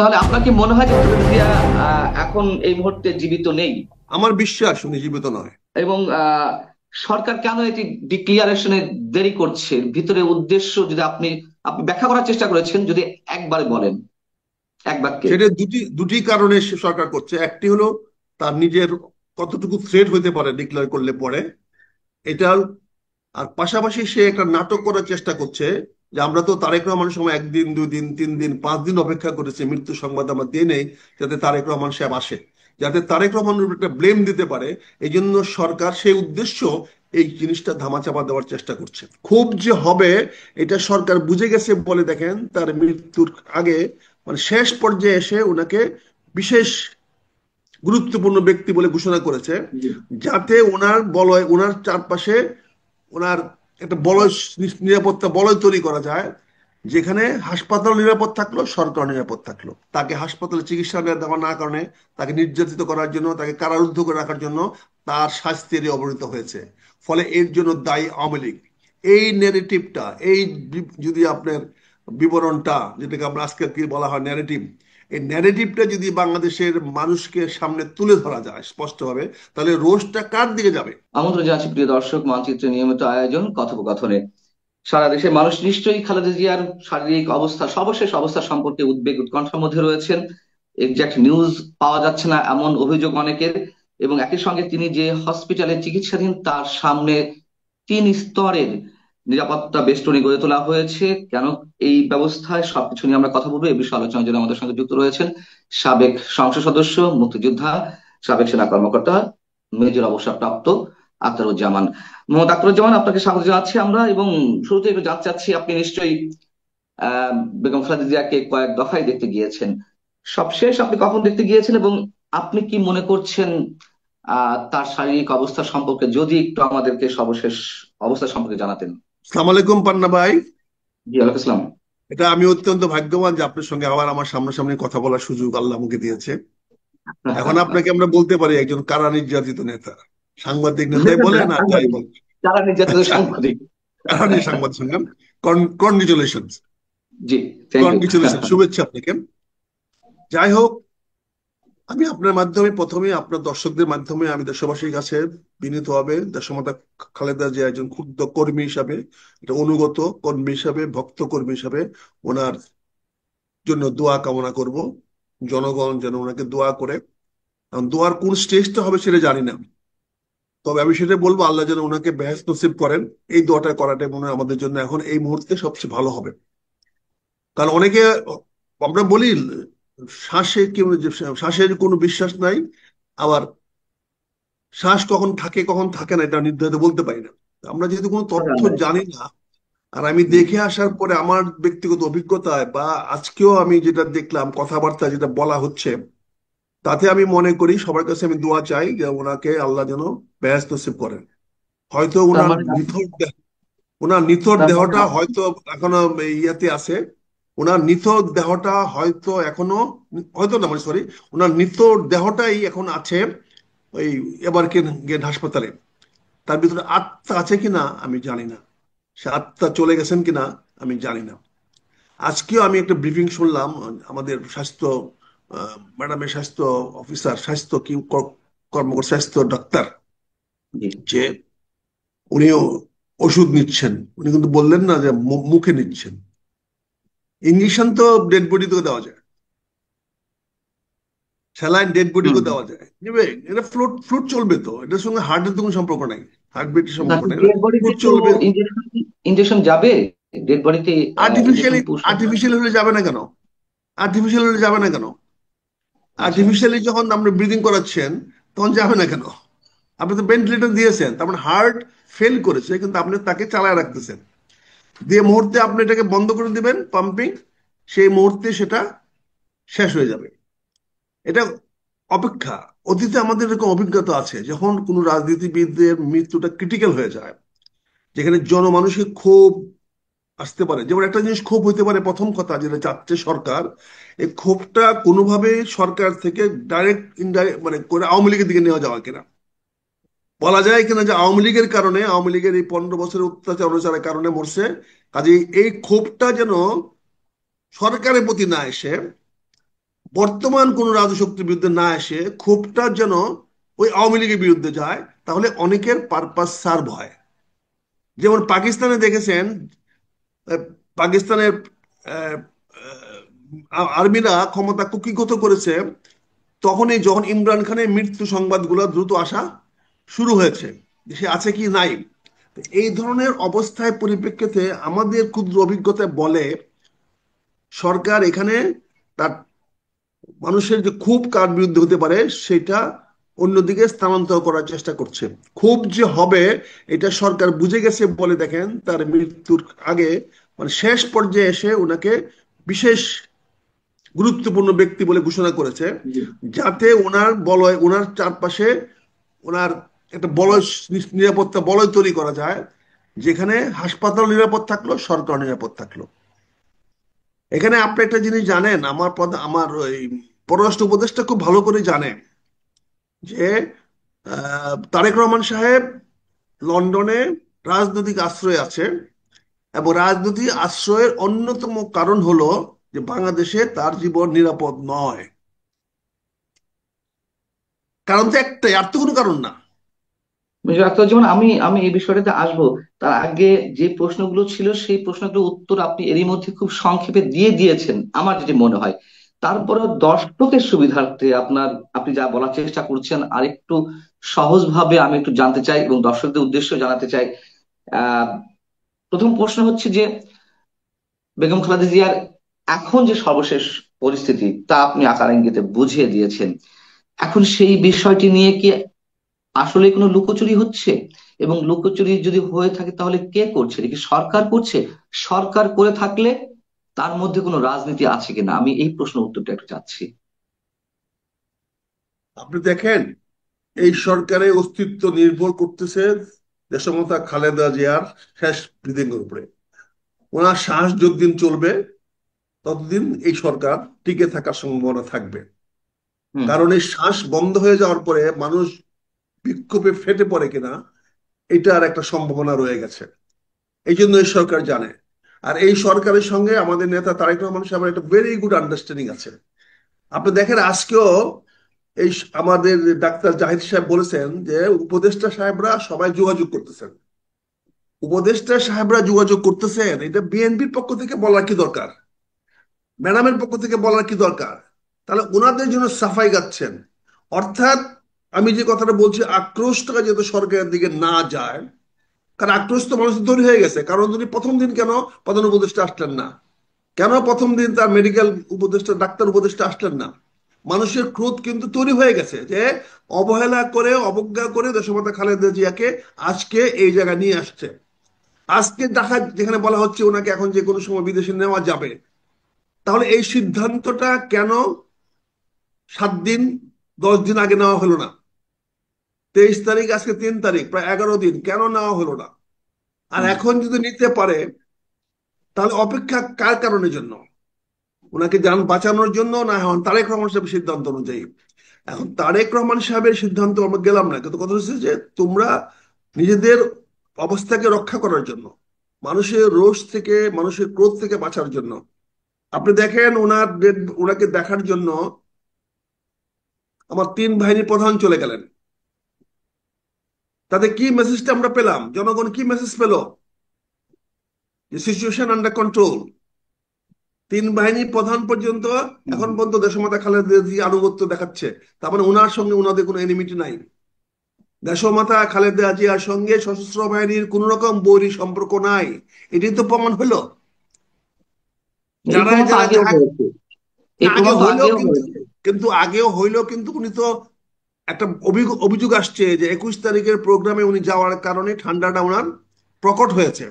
তাহলে আপনার কি মনে হয় যে খালেদা জিয়া এখন এই মুহূর্তে জীবিত নেই? আমার বিশ্বাস উনি জীবিত নয়। এবং সরকার কেন এটি ডিক্লিয়ারেশনে দেরি করছে? ভিতরে উদ্দেশ্য যদি আপনি আপনি ব্যাখ্যা করার চেষ্টা করেছেন, যদি একবারে বলেন, এক বাক্যে। সেটা দুটি দুটি কারণে সে সরকার করছে। একটি হলো তার নিজের কতটুকু থ্রেট হইতে পারে ডিক্লেয়ার করলে পরে, এটা। আর পাশাপাশি সে একটা নাটক করার চেষ্টা করছে যে আমরা তো তারেক রহমানের সময় একদিন, 2 দিন, 3 দিন, 5 দিন অপেক্ষা করেছি মৃত্যু সংবাদ আমরা দিয়ে নেই, যাতে তারেক রহমান সাহেব আসে, যাতে তারেক রহমানের উপর একটা ব্লেম দিতে পারে। এই জন্য সরকার সেই উদ্দেশ্য এই জিনিসটা ধামাচাপা দেওয়ার চেষ্টা করছে। খুব যে হবে এটা সরকার বুঝে গেছে বলে দেখেন তার মৃত্যুর আগে, মানে শেষ পর্যায়ে এসে ওনাকে বিশেষ গুরুত্বপূর্ণ ব্যক্তি বলে ঘোষণা করেছে, জি। যাতে ওনার বলয়, ওনার চারপাশে ওনার একটা বলয়, নিরাপত্তা বলয় তৈরি করা যায়, যেখানে হাসপাতাল নিরাপদ থাকলো, সরকার নিরাপদ থাকলো। তাকে হাসপাতালে চিকিৎসা দেওয়া না কারণে, তাকে নির্যাতিত করার জন্য, তাকে কারারুদ্ধ করে রাখার জন্য তার শাস্তির অবনীত হয়েছে। ফলে এর জন্য দায়ী আওয়ামী লীগ। এই নেগেটিভটা, এই যদি আপনার বিবরণটা, যেটাকে আমরা আজকে কি বলা হয় ন্যারেটিভ, এই ন্যারেটিভটা যদি বাংলাদেশের মানুষকে সামনে তুলে ধরা যায় স্পষ্টভাবে, তাহলে রোষটা কার দিকে যাবে? আমন্ত্রণ জানাচ্ছি প্রিয় দর্শক, মানচিত্রের নিয়মিত আয়োজন কথোপকথনে। সারা দেশের মানুষ নিশ্চয়ই খালেদা জিয়ার শারীরিক অবস্থা, সর্বশেষ অবস্থা সম্পর্কে উদ্বেগ উৎকণ্ঠার মধ্যে রয়েছেন। এক্সাক্ট নিউজ পাওয়া যাচ্ছে না এমন অভিযোগ অনেকের। এবং একই সঙ্গে তিনি যে হসপিটালে চিকিৎসাধীন, তার সামনে 3 স্তরের নিরাপত্তা বেষ্টনী গড়ে তোলা হয়েছে। কেন এই ব্যবস্থায়, সবকিছু নিয়ে আমরা কথা বলবো। এই বিষয়ে আলোচনার জন্য আমাদের সঙ্গে যুক্ত রয়েছেন সাবেক সংসদ সদস্য, মুক্তিযোদ্ধা, সাবেক সেনা কর্মকর্তা, মেজর অবসরপ্রাপ্ত আখতারুজ্জামান। মোহাম্মদ আখতারুজ্জামান, আপনাকে স্বাগত জানাচ্ছি আমরা। এবং শুরুতে একটু জানতে চাচ্ছি, আপনি নিশ্চয়ই আহ বেগম খালেদা জিয়াকে কয়েক দফায় দেখতে গিয়েছেন। সবশেষ আপনি কখন দেখতে গিয়েছেন, এবং আপনি কি মনে করছেন তার শারীরিক অবস্থা সম্পর্কে, যদি একটু আমাদেরকে সর্বশেষ অবস্থা সম্পর্কে জানাতেন? সালাম আলাইকুম পান্না ভাই। জি, ওয়ালাইকুম আসসালাম। এটা আমি অত্যন্ত ভাগ্যবান যে আপনার সঙ্গে আবার আমার সামনাসামনি কথা বলার সুযোগ আল্লাহ আমাকে দিয়েছে। এখন আপনাকে আমরা বলতে পারি একজন কারা নির্যাতিত নেতা, সাংবাদিক নেতাই বলেন আর যাই সাংবাদিক, বলেন। যারা নির্যাতিত আচ্ছা, সাংবাদিক। কারা নিয়ে সাংবাদিক শুনলাম। কনগ্রেচুলেশন, জি, থ্যাংক ইউ। কনগ্রেচুলেশন, শুভেচ্ছা আপনাকে। যাই হোক, আমি আপনার মাধ্যমে প্রথমে আপনার দর্শকদের মাধ্যমে আমি দেশবাসীর কাছে বিনীতভাবে দেশমাতা খালেদা জিয়া একজন ক্ষুদ্র কর্মী হিসাবে, একটা অনুগত কর্মী হিসাবে, ভক্ত কর্মী হিসাবে ওনার জন্য দোয়া কামনা করব। জনগণ যেন ওনাকে দোয়া করে। কারণ দোয়ার কোন স্টেজটা হবে সেটা জানি না, তবে আমি সেটা বলবো আল্লাহ যেন ওনাকে বেহেশত নসিব করেন। এই দোয়াটা করাটাই মনে হয় আমাদের জন্য এখন এই মুহূর্তে সবচেয়ে ভালো হবে। কারণ অনেকে, আমরা বলি শ্বাসে কি, শ্বাসের কোনো বিশ্বাস নাই, আবার শ্বাস কখন থাকে কখন থাকে না এটা নির্ধারিত বলতে পারি না। আমরা যেহেতু কোনো তথ্য জানি না, আর আমি দেখে আসার পরে আমার ব্যক্তিগত অভিজ্ঞতায় বা আজকেও আমি যেটা দেখলাম কথাবার্তা যেটা বলা হচ্ছে, তাতে আমি মনে করি সবার কাছে আমি দোয়া চাই যে ওনাকে আল্লাহ যেন বেহেশত নসিব করেন। হয়তো তার ওনার মানে ওনার নিথর তার মানে দেহটা হয়তো এখনো ইয়াতে আছে। ওনার নিথর দেহটা হয়তো এখনো, হয়তো না মানে সরি, ওনার নিথর দেহটাই এখন আছে ওই এবারকে গেট হাসপাতালে। তার ভিতরে আত্মা আছে কিনা আমি জানি না, সে আত্মা চলে গেছেন কিনা আমি জানি না। আজকেও আমি একটা ব্রিফিং শুনলাম আমাদের স্বাস্থ্য ম্যাডামের, স্বাস্থ্য অফিসার, স্বাস্থ্য কি কর্মকর্তা, স্বাস্থ্য ডাক্তার, জি। যে উনিও ওষুধ নিচ্ছেন। উনি কিন্তু বললেন না যে মুখে নিচ্ছেন। ইঞ্জেকশন তো ডেড বডিতেও দেওয়া যায়, স্যালাইন ডেড হুম। বডিকেও দেওয়া যায়, নেবে। এটা ফ্লুট ফ্লুট চলবে তো, এটার সঙ্গে হার্টের তো কোনো সম্পর্ক নাই, হার্টবিটের সম্পর্ক নাই, এটা ডেড বডিতে ফ্লুট তো চলবে। ইনজেকশন ইনজেকশন যাবে? ডেড বডিতে ইনজেকশন আর্টিফিশিয়ালি, পুশ? আর্টিফিশিয়াল হলে যাবে না কেন? আর্টিফিশিয়াল হলে যাবে না কেন? আচ্ছা। আর্টিফিশিয়ালি যখন আপনি ব্রিদিং করাচ্ছেন তখন যাবে না কেন? আপনি তো ভেন্টিলেটর দিয়েছেন, তার মানে হার্ট ফেল করেছে কিন্তু আপনি তাকে চালায় রাখতেছেন। দিয়ে মুহূর্তে আপনি এটাকে বন্ধ করে দিবেন পাম্পিং, সেই মুহূর্তে সেটা শেষ হয়ে যাবে। এটা অপেক্ষা। অতীতে আমাদের এরকম অভিজ্ঞতা আছে, যখন কোনো রাজনীতিবিদদের মৃত্যুটা ক্রিটিক্যাল হয়ে যায়, যেখানে জনমানুষের ক্ষোভ আসতে পারে। যেমন একটা জিনিস ক্ষোভ হইতে পারে, প্রথম কথা যেটা চাচ্ছে সরকার, এই ক্ষোভটা কোনোভাবে সরকার থেকে ডাইরেক্ট ইনডাইরেক্ট মানে করে আওয়ামী লীগের দিকে নেওয়া যাওয়া কিনা, বলা যায় কিনা যে আওয়ামী লীগের কারণে, আওয়ামী লীগের এই 15 বছরের অত্যাচার অনাচারের কারণে মরছে। কাজে এই ক্ষোভটা যেন সরকারের প্রতি না এসে বর্তমান কোন রাজশক্তির বিরুদ্ধে না এসে ক্ষোভটা যেন ওই আওয়ামী লীগের বিরুদ্ধে যায়, তাহলে অনেকের পারপাস সার্ভ হয়। যেমন পাকিস্তানে দেখেছেন, আহ, পাকিস্তানের আহ, আর্মিরা ক্ষমতা কুক্ষিগত করেছে, তখনই যখন ইমরান খানের মৃত্যু সংবাদগুলো দ্রুত আসা শুরু হয়েছে, সে আছে কি নাই। তো এই ধরনের অবস্থায় পরিপ্রেক্ষিতে আমাদের ক্ষুদ্র অভিজ্ঞতা বলে সরকার এখানে তার মানুষের যে ক্ষোভ কার বিরুদ্ধে হতে পারে সেটা অন্যদিকে স্থানান্তর করার চেষ্টা করছে। ক্ষোভ যে হবে এটা সরকার বুঝে গেছে বলে দেখেন তার মৃত্যুর আগে, মানে শেষ পর্যায়ে এসে ওনাকে বিশেষ গুরুত্বপূর্ণ ব্যক্তি বলে ঘোষণা করেছে, জি। যাতে ওনার বলয়, ওনার চারপাশে ওনার একটা বলয়, নিরাপত্তা বলয় তৈরি করা যায়, যেখানে হাসপাতাল নিরাপদ থাকলো, সরকার নিরাপদ থাকলো। এখানে আপনি একটা জিনিস জানেন, আমার ওই পররাষ্ট্র উপদেষ্টা খুব ভালো করে জানে যে তারেক রহমান সাহেব লন্ডনে রাজনৈতিক আশ্রয় আছে, এবং রাজনৈতিক আশ্রয়ের অন্যতম কারণ হলো যে বাংলাদেশে তার জীবন নিরাপদ নয়। কারণ তো একটাই, আর তো কোনো কারণ না। মিস্টার আখতারুজ্জামান, আমি আমি এই বিষয়টাতে আসবো। তার আগে যে প্রশ্নগুলো ছিল সেই প্রশ্নগুলোর উত্তর আপনি এরই মধ্যে খুব সংক্ষেপে দিয়ে দিয়েছেন আমার যেটি মনে হয়। তারপরে দর্শকের সুবিধার্থে আপনি যা বলার চেষ্টা করছেন আরেকটু সহজভাবে আমি একটু জানতে চাই এবং দর্শকদের উদ্দেশ্য জানাতে চাই। আহ প্রথম প্রশ্ন হচ্ছে যে বেগম খালেদা জিয়ার এখন যে সর্বশেষ পরিস্থিতি তা আপনি আকার ইঙ্গিতে বুঝিয়ে দিয়েছেন। এখন সেই বিষয়টি নিয়ে কি আসলে কোনো লুকোচুরি হচ্ছে? এবং লুকোচুরি যদি হয়ে থাকে তাহলে কে করছে? এটা কি সরকার করছে? সরকার করে থাকলে তার মধ্যে কোনো রাজনীতি আছে কিনা, আমি এই প্রশ্নের উত্তরটা একটু চাচ্ছি। আপনি দেখেন, এই সরকারের অস্তিত্ব নির্ভর করতেছে দেশমাতা খালেদা জিয়ার শেষ ব্রিদিংয়ের উপরে। ওনার শ্বাস যতদিন চলবে ততদিন এই সরকার টিকে থাকার সম্ভাবনা থাকবে। হুম। কারণ এই শ্বাস বন্ধ হয়ে যাওয়ার পরে মানুষ বিক্ষোভে ফেটে পড়ে কিনা এটার একটা সম্ভাবনা রয়ে গেছে। এই জন্য এই সরকার জানে। আর এই সরকারের সঙ্গে আমাদের নেতা তারেক রহমান সাহেবের একটা ভেরি গুড আন্ডারস্ট্যান্ডিং আছে। আপনি দেখেন আজকেও আমাদের ডাক্তার জাহিদ সাহেব বলেছেন যে উপদেষ্টা সাহেবরা সবাই যোগাযোগ করতেছেন। উপদেষ্টা সাহেবরা যোগাযোগ করতেছেন, এটা বিএনপির পক্ষ থেকে বলার কি দরকার? ম্যাডামের পক্ষ থেকে বলার কি দরকার? তাহলে ওনাদের জন্য সাফাই গাচ্ছেন। অর্থাৎ আমি যে কথাটা বলছি, আক্রোশটা যাতে সরকারের দিকে না যায়। কারণ আক্রোশ তো মানুষের তৈরি হয়ে গেছে। কারণ উনি প্রথম দিন কেন প্রধান উপদেষ্টা আসলেন না? কেন প্রথম দিন তার মেডিকেল উপদেষ্টা, ডাক্তার উপদেষ্টা আসলেন না? মানুষের ক্রোধ কিন্তু তৈরি হয়ে গেছে যে অবহেলা করে, অবজ্ঞা করে দেশমাতা খালেদা জিয়াকে আজকে এই জায়গায় নিয়ে আসছে। আজকে দেখা যেখানে বলা হচ্ছে ওনাকে এখন যে কোনো সময় বিদেশে নেওয়া যাবে, তাহলে এই সিদ্ধান্তটা কেন 7 দিন 10 দিন আগে নেওয়া হলো না? 23 তারিখ, আজকে 3 তারিখ, প্রায় 11 দিন কেন নেওয়া হলো না? আর হুম। এখন যদি নিতে পারে, তাহলে অপেক্ষা কার কারণের জন্য? ওনাকে যান বাঁচানোর জন্য, না এখন তারেক রহমান সাহেবের সিদ্ধান্ত অনুযায়ী? এখন তারেক রহমান সাহেবের সিদ্ধান্ত আমরা গেলাম না, কিন্তু কথা হচ্ছে যে তোমরা নিজেদের অবস্থাকে রক্ষা করার জন্য, মানুষের রোষ থেকে, মানুষের ক্রোধ থেকে বাঁচার জন্য, আপনি দেখেন ওনাকে দেখার জন্য আমার 3 বাহিনীর প্রধান চলে গেলেন। তাতে কি মেসেজটা আমরা পেলাম? জনগণ কি মেসেজ পেল? যে সিচুয়েশন আন্ডার কন্ট্রোল। 3 বাহিনীর প্রধান পর্যন্ত হুম। এখন পর্যন্ত দেশমাতা খালেদা জিয়া আনুগত্য দেখাচ্ছে। তার মানে ওনার সঙ্গে ওনাদের কোনো এনিমিটি নাই। দেশমাতা খালেদা জিয়ার সঙ্গে সশস্ত্র বাহিনীর কোন রকম বৈরী সম্পর্ক নাই। এটাই তো প্রমাণ হলো। এই যারা প্রমাণ তো যারা আগেও হয়েছে। এই আগে প্রমাণ তো হইলেও আগেও কিন্তু, হয়েছে। আগেও হইলেও কিন্তু উনি তো একটা অভিযোগ আসছে যে 21 তারিখের প্রোগ্রামে উনি যাওয়ার কারণে ঠান্ডাটা ওনার প্রকট হয়েছে,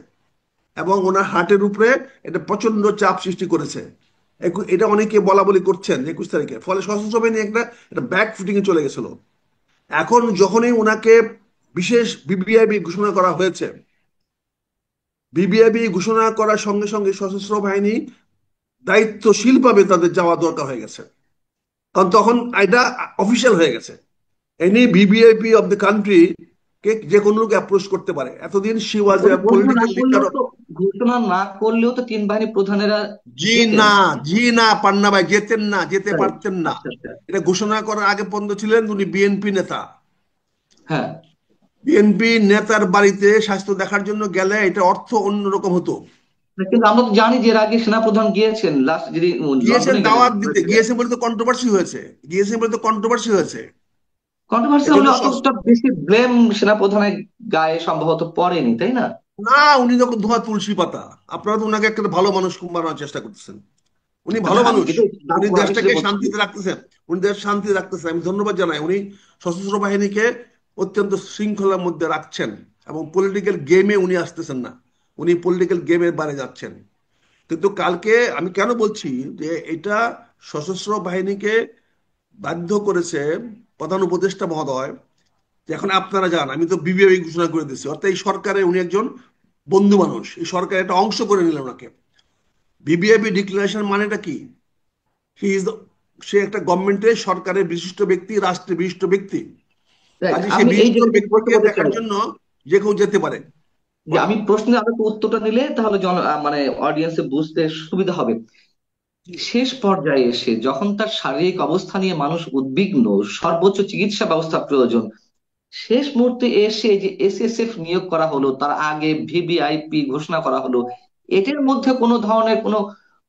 এবং ওনার হার্টের উপরে এটা প্রচন্ড চাপ সৃষ্টি করেছে। এটা অনেকে বলা বলি করছেন যে 21 তারিখে, ফলে সশস্ত্র বাহিনী একটা ব্যাক ফুটিং এ চলে গেছিল। এখন যখনই ওনাকে বিশেষ বিবিআইবি ঘোষণা করা হয়েছে, বিবিআইবি ঘোষণা করার সঙ্গে সঙ্গে সশস্ত্র বাহিনী দায়িত্বশীলভাবে তাদের যাওয়া দরকার হয়ে গেছে। কারণ তখন এটা অফিসিয়াল হয়ে গেছে। Any VVIP of the country কে যে কোনো লোক অ্যাপ্রোচ করতে পারে। এতদিন শি ওয়াজ এ ওটা বলবো না পলিটিক্যাল করলেও লিডার। তো ঘোষণা না করলেও তো তিন বাহিনী প্রধানেরা জি যেতেন। না, জি না, পান্না ভাই যেতেন না, যেতে তাই? পারতেন না। আচ্ছা আচ্ছা। এটা ঘোষণা করার আগে পর্যন্ত ছিলেন উনি বিএনপি নেতা। হ্যাঁ। বিএনপি নেতার বাড়িতে স্বাস্থ্য দেখার জন্য গেলে এটা অর্থ অন্যরকম হতো। কিন্তু আমরা তো জানি যে এর আগে সেনাপ্রধান গিয়েছেন, লাস্ট যদি গিয়েছেন লন্ডনে গেলেন দাওয়াত দিতে, করেছিলেন। গিয়েছেন বলে তো কন্ট্রোভার্সি হয়েছে, গিয়েছেন বলে তো কন্ট্রোভার্সি হয়েছে। কন্ট্রোভার্সি এজন্য হলে অতটা বেশি ব্লেম সেনাপ্রধানের গায়ে সম্ভবত পড়েনি, তাই না? না, উনি যখন ধোয়া তুলসী পাতা, আপনারা তো ওনাকে একটা ভালো মানুষ বানানোর চেষ্টা করতেছেন। উনি ভালো না, আমি মানুষ, কিন্তু উনি আমি সেটা দেশটাকে বলছি। শান্তিতে রাখতেছেন, উনি দেশ শান্তিতে রাখতেছেন, আমি ধন্যবাদ জানাই। উনি সশস্ত্র বাহিনীকে অত্যন্ত শৃঙ্খলার মধ্যে রাখছেন এবং পলিটিক্যাল গেমে উনি আসতেছেন না, উনি পলিটিক্যাল গেমের বাইরে যাচ্ছেন। কিন্তু কালকে আমি কেন বলছি যে এটা সশস্ত্র বাহিনীকে বাধ্য করেছে প্রধান উপদেষ্টা মহোদয় যে এখন আপনারা যান, আমি তো বিবিআই ঘোষণা করে দিচ্ছি, অর্থাৎ এই সরকারে উনি একজন বন্ধু মানুষ, এই সরকারের একটা অংশ করে নিলেন ওনাকে। বিবিআইপি ডিক্লারেশন মানেটা কি? হি ইজ, সে একটা গভর্নমেন্টের সরকারের বিশিষ্ট ব্যক্তি, রাষ্ট্রের বিশিষ্ট ব্যক্তি। দেখ, কাজে সেই আমি এই বিশিষ্ট জায়গাটা একটু বলতে ব্যক্তিকে বলতে দেখার চাই জন্য যে কেউ যেতে পারে। যে বলেন। আমি প্রশ্নের আরেকটু উত্তরটা নিলে তাহলে মানে অডিয়েন্সে বুঝতে সুবিধা হবে। শেষ পর্যায়ে এসে যখন তার শারীরিক অবস্থা নিয়ে মানুষ উদ্বিগ্ন, সর্বোচ্চ চিকিৎসা ব্যবস্থা প্রয়োজন, শেষ মুহূর্তে এসে এই যে এসএসএফ নিয়োগ করা হলো, তার আগে ভিভিআইপি ঘোষণা করা হলো, এটার মধ্যে কোনো ধরনের কোনো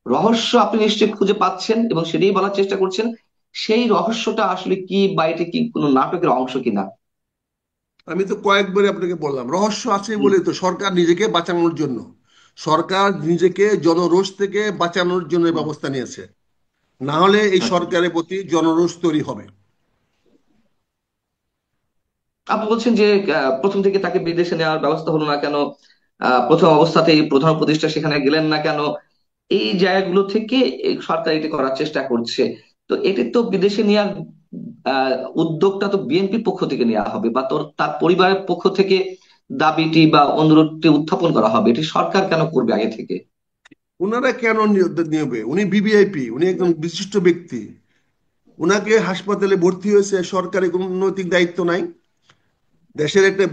রহস্য আপনি নিশ্চয়ই খুঁজে পাচ্ছেন এবং সেটাই বলার চেষ্টা করছেন। সেই রহস্যটা আসলে কি, বা এটা কি কোনো নাটকের অংশ কিনা? আমি তো কয়েকবার আপনাকে বললাম রহস্য আছে হুম। বলে তো, সরকার নিজেকে বাঁচানোর জন্য, সরকার নিজেকে জনরোষ থেকে বাঁচানোর জন্য এই হুম। ব্যবস্থা নিয়েছে। না হলে এই আচ্ছা। সরকারের প্রতি জনরোষ তৈরি হবে। আপনি বলছেন যে প্রথম থেকে তাকে বিদেশে নেওয়ার ব্যবস্থা হলো না কেন? প্রথম অবস্থাতেই প্রধান উপদেষ্টা সেখানে গেলেন না কেন? এই জায়গাগুলো থেকে এই সরকার এটি করার চেষ্টা করছে। তো এটি তো বিদেশে নেওয়ার আহ, উদ্যোগটা তো বিএনপির পক্ষ থেকে নেওয়া হবে, বা তার পরিবারের পক্ষ থেকে দাবিটি বা অনুরোধটি উত্থাপন করা হবে। এটি সরকার কেন করবে আগে থেকে? ওনারা কেন নিবে? উনি বিবিআইপি, উনি একজন বিশিষ্ট ব্যক্তি। উনাকে হাসপাতালে ভর্তি হয়েছে, সরকারি কোনো নৈতিক দায়িত্ব নাই। দেশের একটা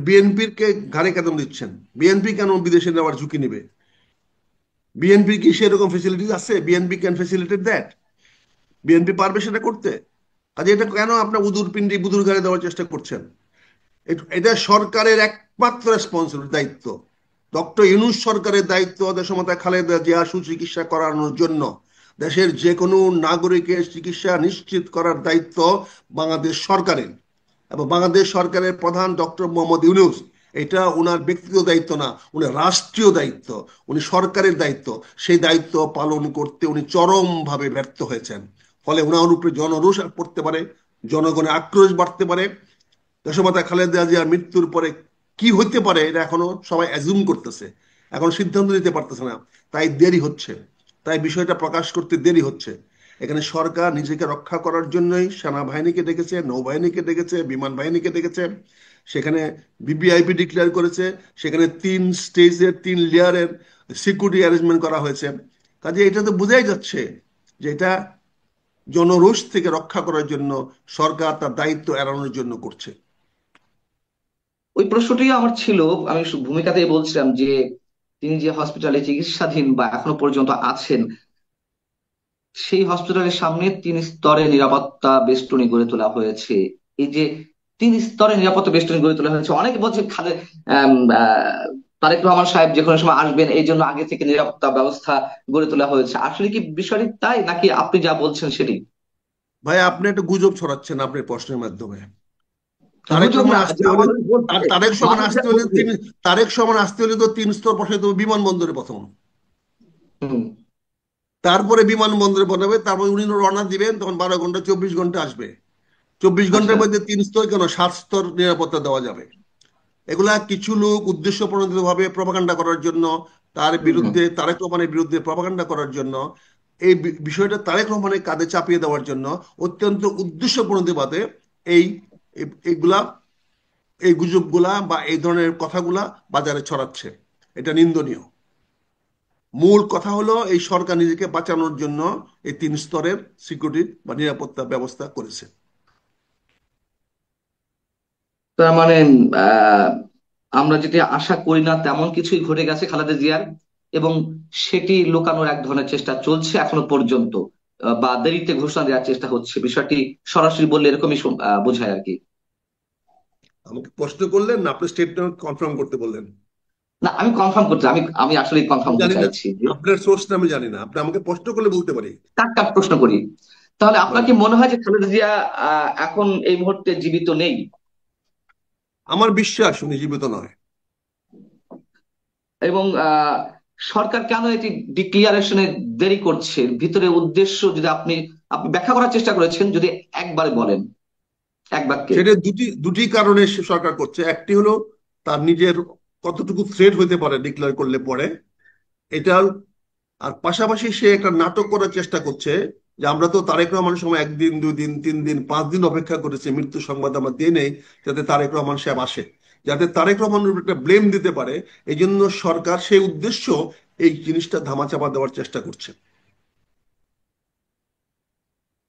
বিএনপির কে ঘাড়ে কেন দিচ্ছেন? বিএনপি কেন বিদেশে নেওয়ার ঝুঁকি নেবে? বিএনপি কি সেরকম ফেসিলিটি আছে? BNP can facilitate that? BNP পারবে সেটা করতে? কাজে এটা কেন আপনার উদুর পিন্ডি বুদুর ঘাড়ে দেওয়ার চেষ্টা করছেন? এটা সরকারের একমাত্র রেসপন্সিবিলিটি, দায়িত্ব। ডক্টর ইউনূস সরকারের দায়িত্ব দেশমাতা খালেদা জিয়া সুচিকিৎসা করানোর জন্য। দেশের যে কোনো নাগরিকের চিকিৎসা নিশ্চিত করার দায়িত্ব বাংলাদেশ সরকারের, এবং বাংলাদেশ সরকারের প্রধান ডক্টর মোহাম্মদ ইউনূস। এটা ওনার ব্যক্তিগত দায়িত্ব না, উনি রাষ্ট্রীয় দায়িত্ব, উনি সরকারের দায়িত্ব। সেই দায়িত্ব পালন করতে উনি চরমভাবে ব্যর্থ হয়েছেন। ফলে ওনার উপরে জনরোষ পড়তে পারে, জনগণের আক্রোশ বাড়তে পারে। দেশমাতা খালেদা জিয়ার মৃত্যুর পরে কি হতে পারে এটা এখনো সবাই অ্যাজুম করতেছে, এখন সিদ্ধান্ত নিতে পারতেছে না। তাই দেরি হচ্ছে, তাই বিষয়টা প্রকাশ করতে দেরি হচ্ছে। এখানে সরকার নিজেকে রক্ষা করার জন্যই সেনাবাহিনীকে ডেকেছে, নৌবাহিনীকে ডেকেছে, বিমান বাহিনীকে ডেকেছে। সেখানে বিবিআইপি ডিক্লেয়ার করেছে, সেখানে 3 স্টেজের 3 লেয়ারের সিকিউরিটি অ্যারেঞ্জমেন্ট করা হয়েছে। কাজে এটা তো বোঝাই যাচ্ছে যে এটা জনরোষ থেকে রক্ষা করার জন্য সরকার তার দায়িত্ব এড়ানোর জন্য করছে। ওই প্রশ্নটিই আমার ছিল। আমি ভূমিকাতেই বলছিলাম যে তিনি যে হসপিটালে চিকিৎসাধীন বা এখনো পর্যন্ত আছেন, সেই হসপিটালের সামনে 3 স্তরে নিরাপত্তা বেষ্টনী গড়ে তোলা হয়েছে। এই যে 3 স্তরে নিরাপত্তা বেষ্টনী গড়ে তোলা হয়েছে, অনেকে বলছে আম, আহ, তারেক রহমান সাহেব যে কোনো সময় আসবেন, এই জন্য আগে থেকে নিরাপত্তা ব্যবস্থা গড়ে তোলা হয়েছে। আসলে কি বিষয়টি তাই, নাকি আপনি যা বলছেন সেটি? ভাই আপনি একটা গুজব ছড়াচ্ছেন আপনার প্রশ্নের মাধ্যমে। তারেক গুজব রহমান না, আসতে যা হলে, মানুষ বলছে, তারেক রহমান মানুষ যা আসতে হলে বলছে। তিন, তারেক রহমান আসতে হলে তো 3 স্তর বসাইতে হবে বিমানবন্দরে প্রথম। হুম। তারপরে বিমানবন্দরে বানাবে, তারপরে উনি রওনা দিবেন, তখন 12 ঘন্টা 24 ঘন্টা আসবে। 24 ঘন্টার আচ্ছা। মধ্যে 3 স্তর কেন, 7 স্তর নিরাপত্তা দেওয়া যাবে। এগুলা কিছু লোক উদ্দেশ্য প্রণোদিত ভাবে প্রপাগান্ডা করার জন্য, তার হুম হুম। বিরুদ্ধে, তারেক রহমানের বিরুদ্ধে প্রপাগান্ডা করার জন্য, এই বিষয়টা তারেক রহমানের কাঁধে চাপিয়ে দেওয়ার জন্য অত্যন্ত উদ্দেশ্য প্রণোদিতভাবে এই এইগুলা, এই গুজবগুলা বা এই ধরনের কথাগুলা বাজারে ছড়াচ্ছে। এটা নিন্দনীয়। মূল কথা হলো এই সরকার নিজেকে বাঁচানোর জন্য এই 3 স্তরের সিকিউরিটি বা নিরাপত্তা ব্যবস্থা করেছে। তার মানে আমরা যেটি আশা করি না তেমন কিছুই ঘটে গেছে খালেদা জিয়ার, এবং সেটি লুকানোর এক ধরনের চেষ্টা চলছে এখনো পর্যন্ত, বা দেরিতে ঘোষণা দেওয়ার চেষ্টা হচ্ছে। বিষয়টি সরাসরি বললে এরকমই বোঝায় আর কি। আমাকে প্রশ্ন করলেন না, আপনি স্টেটমেন্ট কনফার্ম করতে বললেন? না, আমি কনফার্ম করছি, আমি আমি আসলে আমি কনফার্ম হতে জানি না, চাইছি যে আপনার সোর্সটা আমি জানি না, আপনি আমাকে প্রশ্ন করলে বলতে পারি। কাক কাক প্রশ্ন করি। তাহলে আপনার বলেন। কি মনে হয় যে খালেদা জিয়া এখন এই মুহূর্তে জীবিত নেই? আমার বিশ্বাস উনি জীবিত নয়। এবং সরকার কেন এটি ডিক্লিয়ারেশনে দেরি করছে, ভিতরে উদ্দেশ্য যদি আপনি আপনি ব্যাখ্যা করার চেষ্টা করেছেন, যদি একবারে বলেন, এক বাক্যে। সেটা দুটি দুটি কারণে সে সরকার করছে। একটি হলো তার নিজের কতটুকু থ্রেট হইতে পারে ডিক্লেয়ার করলে পরে, এটা। আর পাশাপাশি সে একটা নাটক করার চেষ্টা করছে যে আমরা তো তারেক রহমানের সময় একদিন, 2 দিন, 3 দিন, 5 দিন অপেক্ষা করেছি মৃত্যু সংবাদ আমরা দিয়ে নেই, যাতে তারেক রহমান সাহেব আসে, যাতে তারেক রহমানের উপর একটা ব্লেম দিতে পারে। এই জন্য সরকার সেই উদ্দেশ্য এই জিনিসটা ধামাচাপা দেওয়ার চেষ্টা করছে।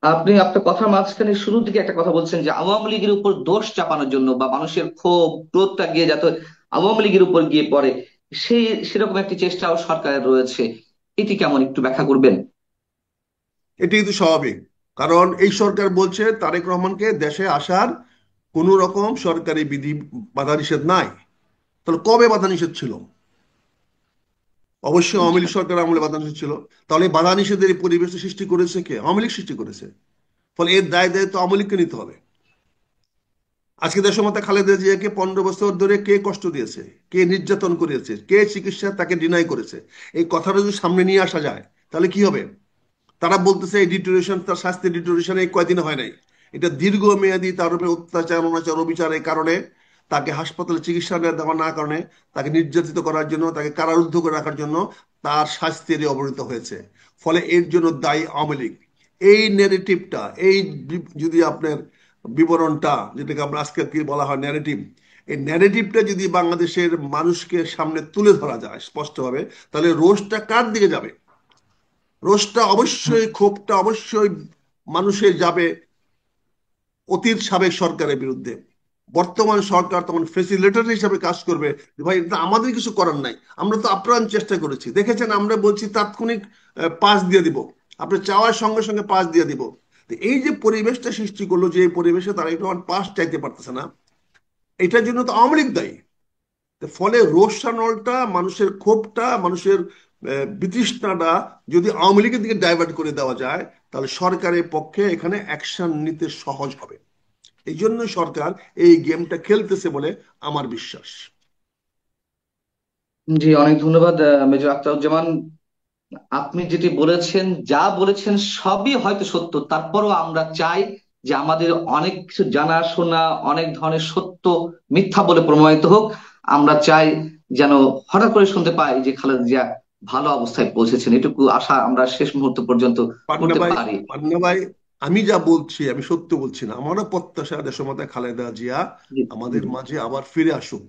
আপনি আপনার কথার মাঝখানে শুরুর দিকে একটা কথা বলছেন যে আওয়ামী লীগের উপর দোষ চাপানোর জন্য, বা মানুষের ক্ষোভ ক্রোধটা গিয়ে যাতে আওয়ামী লীগের উপর গিয়ে পড়ে, সেই সেরকম একটি চেষ্টাও সরকারের রয়েছে। এটি কেমন, একটু ব্যাখ্যা করবেন? এটি কিন্তু স্বাভাবিক, কারণ এই সরকার বলছে তারেক রহমানকে দেশে আসার কোনো রকম সরকারি বিধি বাধা নিষেধ নাই। তাহলে কবে বাধা নিষেধ ছিল? অবশ্যই আওয়ামী আচ্ছা। লীগ সরকার আমলে বাধা নিষেধ ছিল। তাহলে এই বাধা নিষেধের এই পরিবেশ সৃষ্টি করেছে কে? আওয়ামী লীগ সৃষ্টি করেছে। ফলে এর দায় দায়িত্ব আওয়ামী লীগকে নিতে হবে। আজকে দেশমাতা খালেদা জিয়াকে 15 বছর ধরে কে কষ্ট দিয়েছে, কে নির্যাতন করেছে, কে চিকিৎসা তাকে ডিনাই করেছে, এই কথাটা যদি সামনে নিয়ে আসা যায় তাহলে কি হবে? তারা বলতেছে এই ডিটোরিয়েশন, তার স্বাস্থ্যের ডিটোরিয়েশন এই কয়দিন হয় নাই, এটা দীর্ঘমেয়াদী তার উপরে অত্যাচার, অনাচার, অবিচারের কারণে, তাকে হাসপাতালে চিকিৎসা দেওয়া না কারণে, তাকে নির্যাতিত করার জন্য, তাকে কারারুদ্ধ করে রাখার জন্য তার স্বাস্থ্যের অবনতি হয়েছে। ফলে এর জন্য দায়ী আওয়ামী লীগ। এই ন্যারেটিভটা, এই যদি আপনার বিবরণটা, যেটাকে আমরা আজকে কি বলা হয় ন্যারেটিভ, এই ন্যারেটিভটা যদি বাংলাদেশের মানুষকে সামনে তুলে ধরা যায় স্পষ্টভাবে, তাহলে রোষটা কার দিকে যাবে? রোষটা অবশ্যই, ক্ষোভটা অবশ্যই মানুষের যাবে অতীত সাবেক সরকারের বিরুদ্ধে। বর্তমান সরকার তখন ফেসিলিটেটর হিসাবে কাজ করবে যে ভাই এটা আমাদের কিছু করার নাই, আমরা তো আপ্রাণ চেষ্টা করেছি, দেখেছেন আমরা বলছি তাৎক্ষণিক পাস দিয়ে দিব, আপনি চাওয়ার সঙ্গে সঙ্গে পাস দিয়ে দিব। তো এই যে পরিবেশটা সৃষ্টি করলো, যে এই পরিবেশে তারা একটু পাস চাইতে পারতেছে না, এটার জন্য তো আওয়ামী লীগ দায়ী। ফলে রোষানলটা, মানুষের ক্ষোভটা, মানুষের বিতৃষ্ণাটা যদি আওয়ামী লীগের দিকে ডাইভার্ট করে দেওয়া যায়, তাহলে সরকারের পক্ষে এখানে অ্যাকশন নিতে সহজ হবে। এই জন্য সরকার এই গেমটা খেলতেছে বলে আমার বিশ্বাস। জি, অনেক ধন্যবাদ মেজর আখতারুজ্জামান। আপনি যেটি বলেছেন, যা বলেছেন সবই হয়তো সত্য, তারপরও আমরা চাই যে আমাদের অনেক কিছু জানাশোনা, অনেক ধরনের সত্য মিথ্যা বলে প্রমাণিত হোক। আমরা চাই যেন হঠাৎ করে শুনতে পাই যে খালেদা জিয়া ভালো অবস্থায় পৌঁছেছেন, এটুকু আশা আমরা শেষ মুহূর্ত পর্যন্ত পান্না করতে ভাই, পারি। পান্না ভাই, আমি যা বলছি আমি সত্য বলছি না। আমারও প্রত্যাশা দেশমাতা খালেদা জিয়া জি, জি। আমাদের মাঝে আবার ফিরে আসুক।